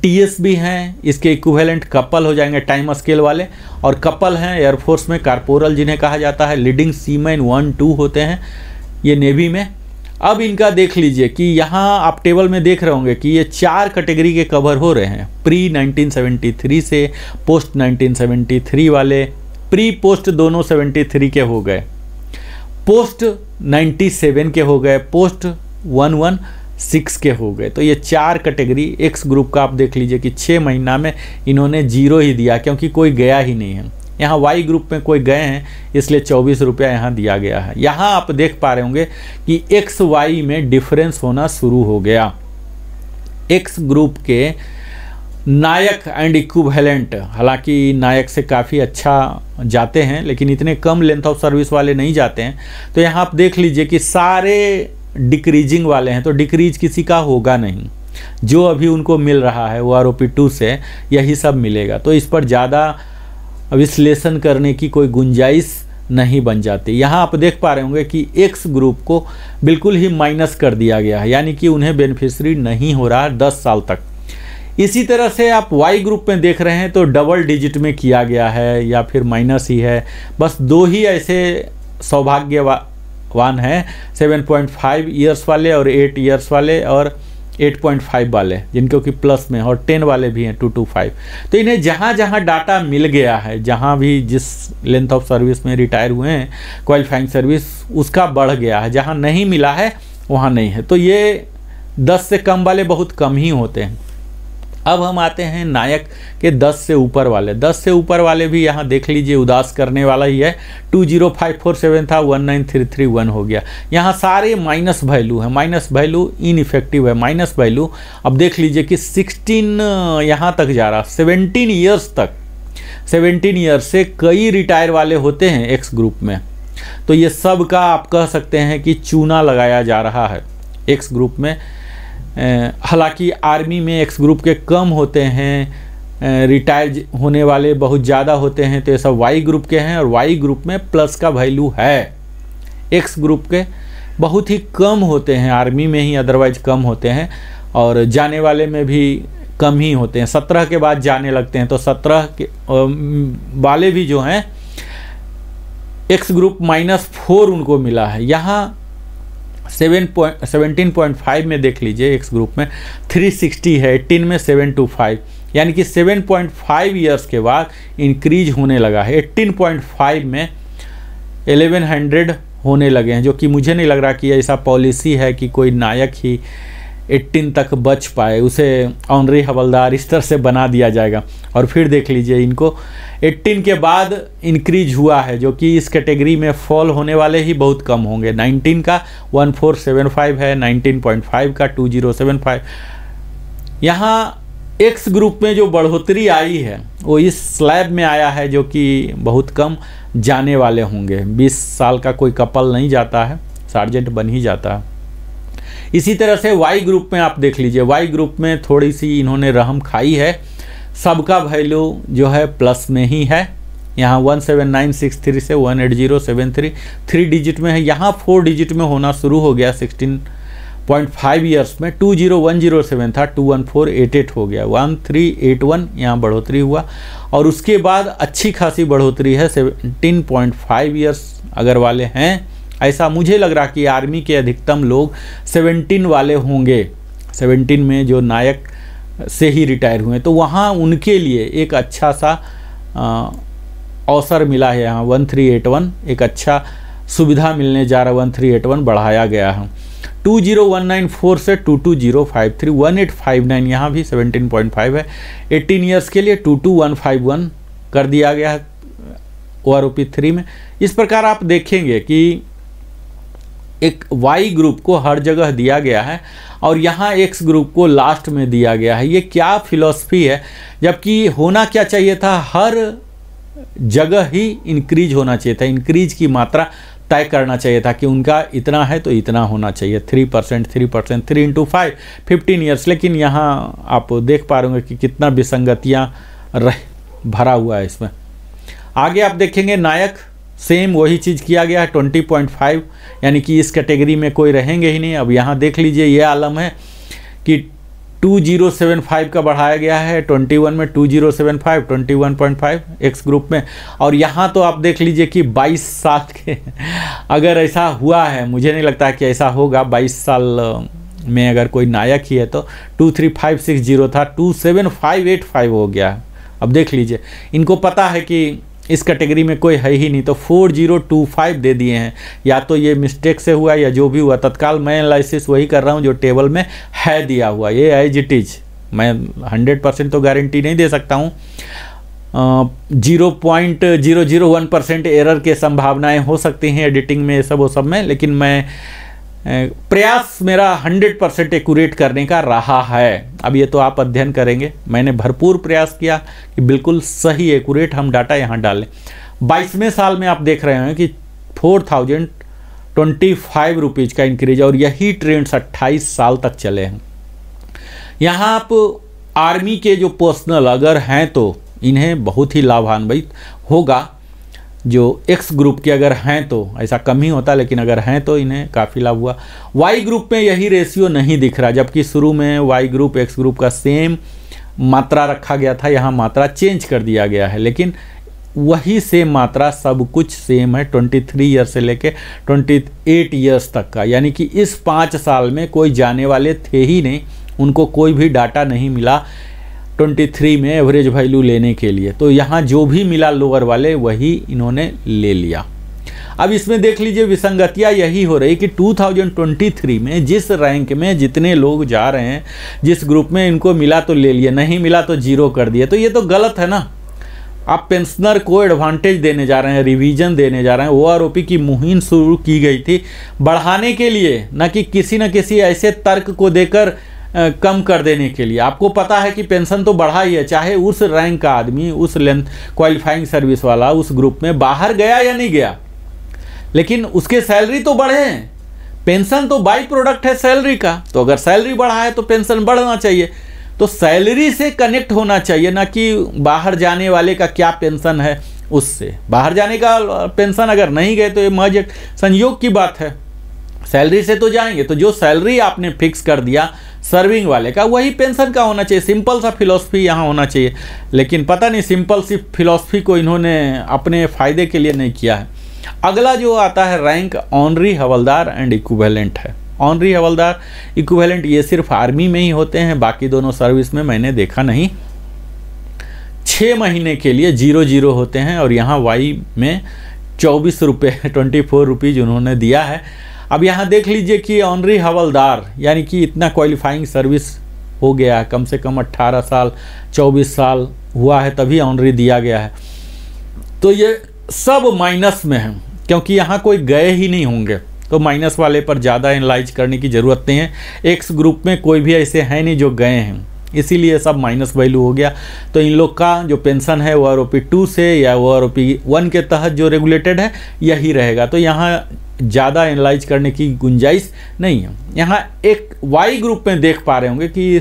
TS भी हैं, इसके इक्विवेलेंट कपल हो जाएंगे टाइम स्केल वाले, और कपल हैं एयरफोर्स में कारपोरल जिन्हें कहा जाता है। लीडिंग सीमैन 1-2 होते हैं ये नेवी में। अब इनका देख लीजिए कि यहाँ आप टेबल में देख रहे होंगे कि ये 4 कैटेगरी के कवर हो रहे हैं। प्री 1973 से पोस्ट 1973 वाले, प्री पोस्ट दोनों 73 के हो गए, पोस्ट 97 के हो गए, पोस्ट 116 के हो गए। तो ये 4 कैटेगरी। एक्स ग्रुप का आप देख लीजिए कि 6 महीना में इन्होंने 0 ही दिया, क्योंकि कोई गया ही नहीं है। यहाँ वाई ग्रुप में कोई गए हैं, इसलिए 24 रुपया यहाँ दिया गया है। यहाँ आप देख पा रहे होंगे कि एक्स वाई में डिफरेंस होना शुरू हो गया। एक्स ग्रुप के नायक एंड इक्विवेलेंट, हालांकि नायक से काफ़ी अच्छा जाते हैं, लेकिन इतने कम लेंथ ऑफ सर्विस वाले नहीं जाते हैं। तो यहाँ आप देख लीजिए कि सारे डिक्रीजिंग वाले हैं, तो डिक्रीज किसी का होगा नहीं। जो अभी उनको मिल रहा है OROP 2 से यही सब मिलेगा। तो इस पर ज़्यादा विश्लेषण करने की कोई गुंजाइश नहीं बन जाती। यहाँ आप देख पा रहे होंगे कि एक्स ग्रुप को बिल्कुल ही माइनस कर दिया गया है, यानी कि उन्हें बेनिफिशियरी नहीं हो रहा है 10 साल तक। इसी तरह से आप वाई ग्रुप में देख रहे हैं तो डबल डिजिट में किया गया है या फिर माइनस ही है। बस 2 ही ऐसे सौभाग्यवान हैं, 7.5 ईयर्स वाले और 8 ईयर्स वाले और 8.5 वाले, जिनको कि प्लस में, और 10 वाले भी हैं 225। तो इन्हें जहाँ जहाँ डाटा मिल गया है, जहाँ भी जिस लेंथ ऑफ सर्विस में रिटायर हुए हैं क्वालिफाइंग सर्विस, उसका बढ़ गया है। जहाँ नहीं मिला है वहाँ नहीं है। तो ये 10 से कम वाले बहुत कम ही होते हैं। अब हम आते हैं नायक के 10 से ऊपर वाले। 10 से ऊपर वाले भी यहाँ देख लीजिए उदास करने वाला ही है। 20547 था, 19331 हो गया। यहाँ सारे माइनस वैल्यू है, माइनस वैल्यू इनइफेक्टिव है, माइनस वैल्यू। अब देख लीजिए कि 16 यहाँ तक जा रहा, 17 ईयर्स तक। 17 ईयर्स से कई रिटायर वाले होते हैं एक्स ग्रुप में। तो ये सब का आप कह सकते हैं कि चूना लगाया जा रहा है। एक्स ग्रुप में। हालांकि आर्मी में एक्स ग्रुप के कम होते हैं, रिटायर होने वाले बहुत ज़्यादा होते हैं, तो ये सब वाई ग्रुप के हैं। और वाई ग्रुप में प्लस का वैल्यू है, एक्स ग्रुप के बहुत ही कम होते हैं, आर्मी में ही अदरवाइज कम होते हैं, और जाने वाले में भी कम ही होते हैं। 17 के बाद जाने लगते हैं, तो 17 के वाले भी जो हैं एक्स ग्रुप -4 उनको मिला है। यहाँ 17.5 में देख लीजिए, एक्स ग्रुप में 360 है, 18 में 725, यानी कि 7.5 ईयर्स के बाद इंक्रीज होने लगा है। 18.5 में 1100 होने लगे हैं, जो कि मुझे नहीं लग रहा कि ऐसा पॉलिसी है कि कोई नायक ही 18 तक बच पाए, उसे ऑनरी हवलदार इस तरह से बना दिया जाएगा। और फिर देख लीजिए, इनको 18 के बाद इंक्रीज हुआ है, जो कि इस कैटेगरी में फॉल होने वाले ही बहुत कम होंगे। 19 का 1475 है, 19.5 का 2075। यहाँ एक्स ग्रुप में जो बढ़ोतरी आई है वो इस स्लैब में आया है, जो कि बहुत कम जाने वाले होंगे। 20 साल का कोई कपल नहीं जाता है, सार्जेंट बन ही जाता है। इसी तरह से वाई ग्रुप में आप देख लीजिए, वाई ग्रुप में थोड़ी सी इन्होंने रहम खाई है, सबका वैल्यू जो है प्लस में ही है। यहाँ 17963 से 18073 3 डिजिट में है, यहाँ 4 डिजिट में होना शुरू हो गया 16.5 ईयर्स में। 20107 था, 21488 हो गया, 1381 यहाँ बढ़ोतरी हुआ। और उसके बाद अच्छी खासी बढ़ोतरी है, 17.5 ईयर्स अगर वाले हैं, ऐसा मुझे लग रहा कि आर्मी के अधिकतम लोग 17 वाले होंगे। 17 में जो नायक से ही रिटायर हुए, तो वहाँ उनके लिए एक अच्छा सा अवसर मिला है। यहाँ 1381 एक अच्छा सुविधा मिलने जा रहा है, 1381 बढ़ाया गया है। 20194 से 22053, 1859 यहाँ भी 17.5 है। 18 ईयर्स के लिए 22151 कर दिया गया है OROP 3 में। इस प्रकार आप देखेंगे कि एक वाई ग्रुप को हर जगह दिया गया है और यहाँ एक्स ग्रुप को लास्ट में दिया गया है। ये क्या फिलॉसफी है, जबकि होना क्या चाहिए था, हर जगह ही इंक्रीज होना चाहिए था, इंक्रीज की मात्रा तय करना चाहिए था कि उनका इतना है तो इतना होना चाहिए, 3%, 3%, 3 × 5, 15 ईयर्स। लेकिन यहाँ आप देख पा रहे होंगे कि कितना विसंगतियाँ भरा हुआ है इसमें। आगे आप देखेंगे नायक, सेम वही चीज़ किया गया है, 20.5, यानी कि इस कैटेगरी में कोई रहेंगे ही नहीं। अब यहाँ देख लीजिए, ये आलम है कि 2075 का बढ़ाया गया है, 21 में 2075, 21.5 एक्स ग्रुप में। और यहाँ तो आप देख लीजिए कि 22 साल के अगर ऐसा हुआ है, मुझे नहीं लगता कि ऐसा होगा, 22 साल में अगर कोई नायक ही है तो 23560 था, 27585 हो गया। अब देख लीजिए, इनको पता है कि इस कैटेगरी में कोई है ही नहीं, तो 4025 दे दिए हैं। या तो ये मिस्टेक से हुआ या जो भी हुआ, तत्काल मैं एनालिसिस वही कर रहा हूँ जो टेबल में है दिया हुआ, ये एज इट इज। मैं 100% तो गारंटी नहीं दे सकता हूँ, 0.001% एरर के संभावनाएं हो सकती हैं एडिटिंग में, ये सब वो सब में, लेकिन मैं प्रयास मेरा 100% एक्यूरेट करने का रहा है। अब ये तो आप अध्ययन करेंगे, मैंने भरपूर प्रयास किया कि बिल्कुल सही एक्यूरेट हम डाटा यहाँ डालें। 22वें साल में आप देख रहे हैं कि 4025 रुपीज़ का इंक्रीज, और यही ट्रेंड्स 28 साल तक चले हैं। यहाँ आप आर्मी के जो पर्सनल अगर हैं तो इन्हें बहुत ही लाभान्वित होगा, जो एक्स ग्रुप के अगर हैं तो ऐसा कम ही होता, लेकिन अगर हैं तो इन्हें काफ़ी लाभ हुआ। वाई ग्रुप में यही रेशियो नहीं दिख रहा, जबकि शुरू में वाई ग्रुप एक्स ग्रुप का सेम मात्रा रखा गया था, यहाँ मात्रा चेंज कर दिया गया है, लेकिन वही सेम मात्रा, सब कुछ सेम है 23 ईयर से लेके 28 ईयर्स तक का। यानी कि इस 5 साल में कोई जाने वाले थे ही नहीं, उनको कोई भी डाटा नहीं मिला 23 में एवरेज वैल्यू लेने के लिए। तो यहाँ जो भी मिला लोअर वाले वही इन्होंने ले लिया। अब इसमें देख लीजिए विसंगतियाँ यही हो रही कि 2023 में जिस रैंक में जितने लोग जा रहे हैं, जिस ग्रुप में इनको मिला तो ले लिए, नहीं मिला तो 0 कर दिए। तो ये तो गलत है ना। आप पेंशनर को एडवांटेज देने जा रहे हैं, रिवीजन देने जा रहे हैं। OROP की मुहिम शुरू की गई थी बढ़ाने के लिए, न कि किसी न किसी ऐसे तर्क को देकर कम कर देने के लिए। आपको पता है कि पेंशन तो बढ़ा ही है, चाहे उस रैंक का आदमी, उस लेंथ क्वालिफाइंग सर्विस वाला उस ग्रुप में बाहर गया या नहीं गया, लेकिन उसके सैलरी तो बढ़े हैं। पेंशन तो बाई प्रोडक्ट है सैलरी का, तो अगर सैलरी बढ़ा है तो पेंशन बढ़ना चाहिए। तो सैलरी से कनेक्ट होना चाहिए, ना कि बाहर जाने वाले का क्या पेंशन है उससे। बाहर जाने का पेंशन अगर नहीं गए तो ये महज एक संयोग की बात है, सैलरी से तो जाएंगे। तो जो सैलरी आपने फिक्स कर दिया सर्विंग वाले का, वही पेंशन का होना चाहिए। सिंपल सा फिलॉसफी यहाँ होना चाहिए, लेकिन पता नहीं सिंपल सी फिलॉसफी को इन्होंने अपने फ़ायदे के लिए नहीं किया है। अगला जो आता है rank honorary havildar and equivalent है। ऑनरी हवलदार इक्विवेलेंट ये सिर्फ आर्मी में ही होते हैं, बाकी दोनों सर्विस में मैंने देखा नहीं। 6 महीने के लिए 0-0 होते हैं और यहाँ वाई में 24 रुपये 24 रुपीज़ उन्होंने दिया है। अब यहाँ देख लीजिए कि ऑनरी हवलदार यानी कि इतना क्वालिफाइंग सर्विस हो गया है, कम से कम 18 साल 24 साल हुआ है तभी ऑनरी दिया गया है। तो ये सब माइनस में है, क्योंकि यहाँ कोई गए ही नहीं होंगे, तो माइनस वाले पर ज़्यादा एनालाइज करने की ज़रूरत नहीं है। एक्स ग्रुप में कोई भी ऐसे हैं नहीं जो गए हैं, इसीलिए सब माइनस वैल्यू हो गया। तो इन लोग का जो पेंशन है वो आरओपी 2 से या वो आरओपी 1 के तहत जो रेगुलेटेड है यही रहेगा। तो यहाँ ज़्यादा एनालाइज करने की गुंजाइश नहीं है। यहाँ एक वाई ग्रुप में देख पा रहे होंगे कि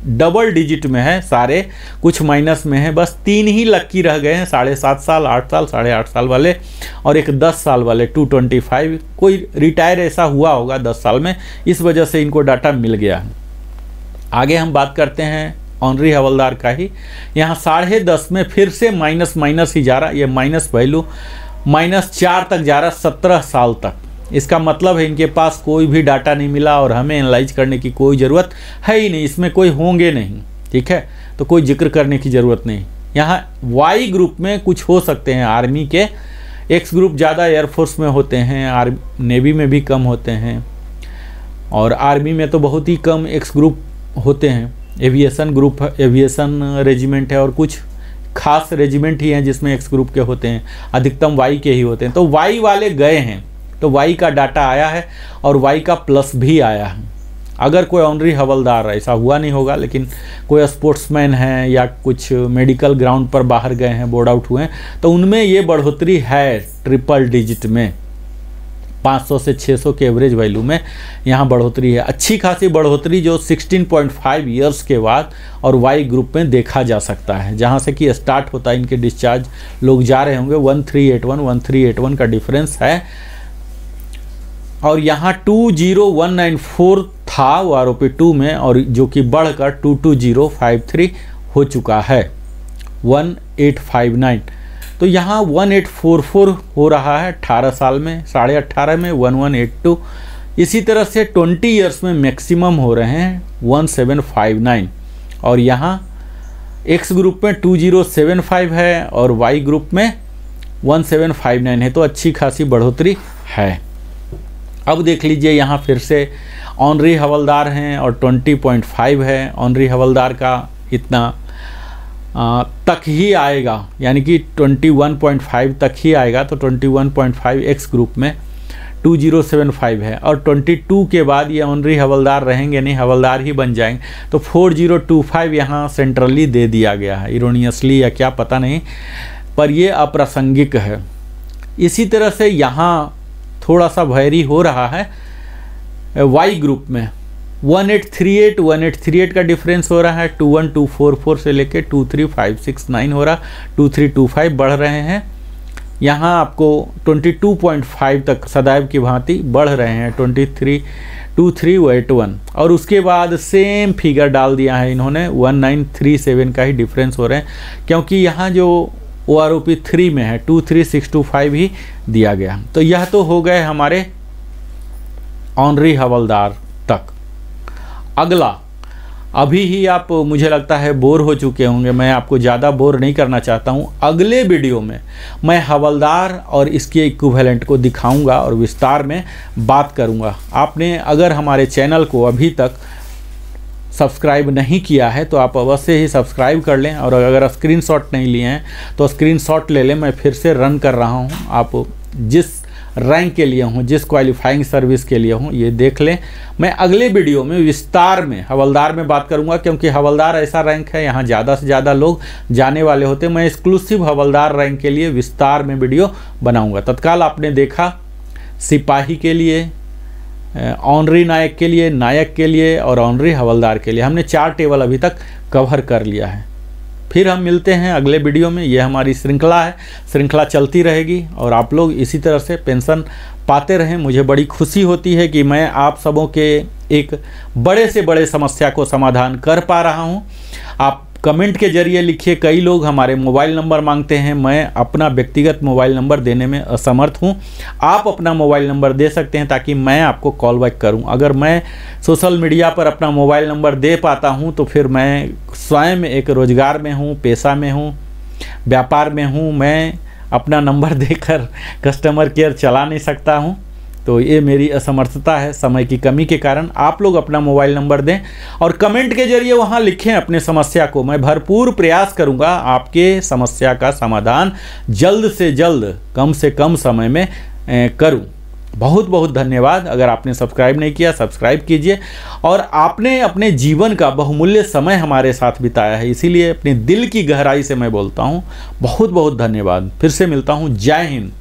डबल डिजिट में है सारे, कुछ माइनस में है, बस 3 ही लक्की रह गए हैं, 7.5 साल 8 साल 8.5 साल वाले और एक 10 साल वाले 225। कोई रिटायर ऐसा हुआ होगा 10 साल में, इस वजह से इनको डाटा मिल गया। आगे हम बात करते हैं ऑनरी हवलदार का ही। यहाँ 10.5 में फिर से माइनस ही जा रहा, ये माइनस वैल्यू -4 तक जा रहा, 17 साल तक। इसका मतलब है इनके पास कोई भी डाटा नहीं मिला और हमें एनालाइज करने की कोई ज़रूरत है ही नहीं, इसमें कोई होंगे नहीं, ठीक है, तो कोई जिक्र करने की ज़रूरत नहीं। यहाँ वाई ग्रुप में कुछ हो सकते हैं आर्मी के, एक्स ग्रुप ज़्यादा एयरफोर्स में होते हैं, नेवी में भी कम होते हैं और आर्मी में तो बहुत ही कम एक्स ग्रुप होते हैं। एविएशन ग्रुप, एविएशन रेजिमेंट है और कुछ खास रेजिमेंट ही हैं जिसमें एक्स ग्रुप के होते हैं, अधिकतम वाई के ही होते हैं। तो वाई वाले गए हैं तो वाई का डाटा आया है और वाई का प्लस भी आया है। अगर कोई ऑनरी हवलदार, ऐसा हुआ नहीं होगा, लेकिन कोई स्पोर्ट्समैन है या कुछ मेडिकल ग्राउंड पर बाहर गए हैं, बोर्ड आउट हुए हैं, तो उनमें ये बढ़ोतरी है ट्रिपल डिजिट में, 500 से 600 के एवरेज वैल्यू में यहाँ बढ़ोतरी है। अच्छी खासी बढ़ोतरी जो 16.5 ईयर्स के बाद और वाई ग्रुप में देखा जा सकता है, जहाँ से कि स्टार्ट होता है इनके डिस्चार्ज, लोग जा रहे होंगे 1381 का डिफरेंस है। और यहाँ 20194 था वो आरओपी 2 में, और जो कि बढ़कर 22053 हो चुका है, 1859। तो यहाँ 1844 हो रहा है 18 साल में, 18.5 में 1182। इसी तरह से 20 ईयर्स में मैक्सिमम हो रहे हैं 1759। और यहाँ एक्स ग्रुप में 2075 है और वाई ग्रुप में 1759 है, तो अच्छी खासी बढ़ोतरी है। अब देख लीजिए यहाँ फिर से ऑनरी हवलदार हैं और 20.5 है। ऑनरी हवलदार का इतना तक ही आएगा, यानी कि 21.5 तक ही आएगा। तो 21.5 एक्स ग्रुप में 2075 है और 22 के बाद ये ऑनरी हवलदार रहेंगे नहीं, हवलदार ही बन जाएंगे। तो 4025 यहाँ सेंट्रली दे दिया गया है, इरोनियसली या क्या पता नहीं, पर ये अप्रासंगिक है। इसी तरह से यहाँ थोड़ा सा वैरी हो रहा है वाई ग्रुप में, 1838 का डिफरेंस हो रहा है, 21244 से लेके 23569 हो रहा, 2325 बढ़ रहे हैं। यहाँ आपको 22.5 तक सदैव की भांति बढ़ रहे हैं, 2381। और उसके बाद सेम फिगर डाल दिया है इन्होंने, 1937 का ही डिफरेंस हो रहे हैं, क्योंकि यहाँ जो OROP 3 में है 23625 ही दिया गया। तो यह तो हो गए हमारे ऑनरी हवलदार तक। अगला, अभी ही आप मुझे लगता है बोर हो चुके होंगे, मैं आपको ज़्यादा बोर नहीं करना चाहता हूँ। अगले वीडियो में मैं हवलदार और इसके इक्विवेलेंट को दिखाऊंगा और विस्तार में बात करूँगा। आपने अगर हमारे चैनल को अभी तक सब्सक्राइब नहीं किया है तो आप अवश्य ही सब्सक्राइब कर लें, और अगर स्क्रीनशॉट नहीं लिए हैं तो स्क्रीनशॉट ले लें। मैं फिर से रन कर रहा हूँ, आप जिस रैंक के लिए हूँ, जिस क्वालिफाइंग सर्विस के लिए हूँ, ये देख लें। मैं अगले वीडियो में विस्तार में हवलदार में बात करूँगा, क्योंकि हवलदार ऐसा रैंक है यहाँ ज़्यादा से ज़्यादा लोग जाने वाले होते हैं। मैं एक्सक्लूसिव हवलदार रैंक के लिए विस्तार में वीडियो बनाऊँगा। तत्काल आपने देखा सिपाही के लिए ऑनरी नायक के लिए, नायक के लिए और ऑनरी हवलदार के लिए हमने 4 टेबल अभी तक कवर कर लिया है। फिर हम मिलते हैं अगले वीडियो में। ये हमारी श्रृंखला है, श्रृंखला चलती रहेगी और आप लोग इसी तरह से पेंशन पाते रहें। मुझे बड़ी खुशी होती है कि मैं आप सबों के एक बड़े से बड़े समस्या को समाधान कर पा रहा हूँ। आप कमेंट के जरिए लिखिए, कई लोग हमारे मोबाइल नंबर मांगते हैं, मैं अपना व्यक्तिगत मोबाइल नंबर देने में असमर्थ हूं। आप अपना मोबाइल नंबर दे सकते हैं ताकि मैं आपको कॉल बैक करूं। अगर मैं सोशल मीडिया पर अपना मोबाइल नंबर दे पाता हूं तो फिर मैं स्वयं एक रोजगार में हूं, पेशा में हूं, व्यापार में हूं। मैं अपना नंबर देकर कस्टमर केयर चला नहीं सकता हूं। तो ये मेरी असमर्थता है, समय की कमी के कारण। आप लोग अपना मोबाइल नंबर दें और कमेंट के जरिए वहाँ लिखें अपने समस्या को। मैं भरपूर प्रयास करूँगा आपके समस्या का समाधान जल्द से जल्द, कम से कम समय में करूँ। बहुत बहुत धन्यवाद। अगर आपने सब्सक्राइब नहीं किया, सब्सक्राइब कीजिए। और आपने अपने जीवन का बहुमूल्य समय हमारे साथ बिताया है, इसीलिए अपने दिल की गहराई से मैं बोलता हूँ बहुत बहुत धन्यवाद। फिर से मिलता हूँ। जय हिंद।